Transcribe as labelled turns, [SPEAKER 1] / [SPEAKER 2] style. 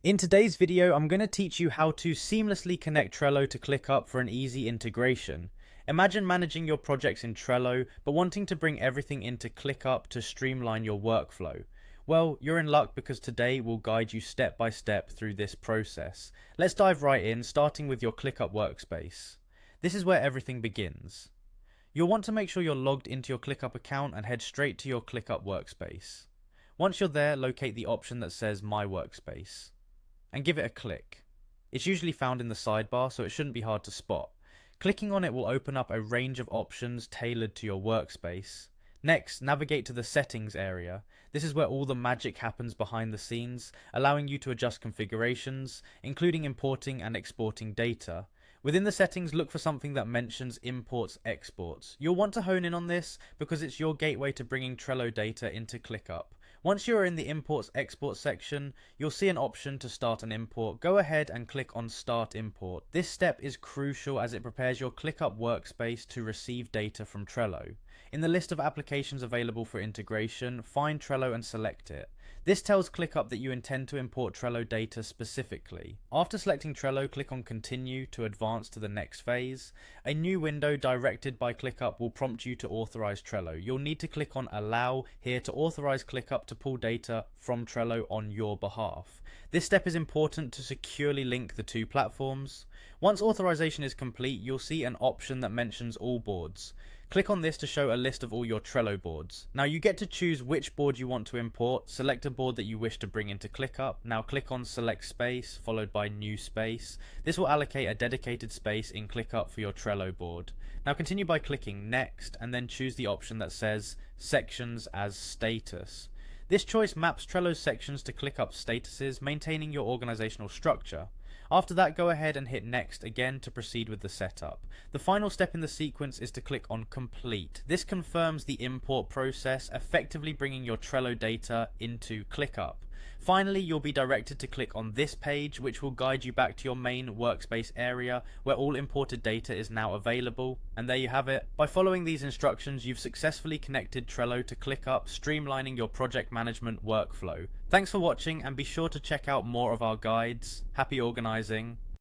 [SPEAKER 1] In today's video, I'm going to teach you how to seamlessly connect Trello to Clickup for an easy integration. Imagine managing your projects in Trello, but wanting to bring everything into Clickup to streamline your workflow. Well, you're in luck because today we'll guide you step by step through this process. Let's dive right in, starting with your Clickup workspace. This is where everything begins. You'll want to make sure you're logged into your Clickup account and head straight to your Clickup workspace. Once you're there, locate the option that says My Workspace and give it a click. It's usually found in the sidebar, so it shouldn't be hard to spot. Clicking on it will open up a range of options tailored to your workspace. Next, navigate to the settings area. This is where all the magic happens behind the scenes, allowing you to adjust configurations, including importing and exporting data. Within the settings, look for something that mentions imports exports. You'll want to hone in on this because it's your gateway to bringing Trello data into Clickup. Once you're in the imports export section, you'll see an option to start an import. Go ahead and click on Start Import. This step is crucial as it prepares your Clickup workspace to receive data from Trello. In the list of applications available for integration, find Trello and select it. This tells Clickup that you intend to import Trello data specifically. After selecting Trello, click on Continue to advance to the next phase. A new window directed by Clickup will prompt you to authorize Trello. You'll need to click on Allow here to authorize Clickup to pull data from Trello on your behalf. This step is important to securely link the two platforms. Once authorization is complete, you'll see an option that mentions all boards. Click on this to show a list of all your Trello boards. Now you get to choose which board you want to import. Select a board that you wish to bring into Clickup. Now click on Select Space followed by New Space. This will allocate a dedicated space in Clickup for your Trello board. Now continue by clicking Next and then choose the option that says Sections as Status. This choice maps Trello's sections to Clickup statuses, maintaining your organizational structure. After that, go ahead and hit Next again to proceed with the setup. The final step in the sequence is to click on Complete. This confirms the import process, effectively bringing your Trello data into Clickup. Finally, you'll be directed to click on this page, which will guide you back to your main workspace area where all imported data is now available. And there you have it. By following these instructions, you've successfully connected Trello to Clickup, streamlining your project management workflow. Thanks for watching and be sure to check out more of our guides. Happy organizing.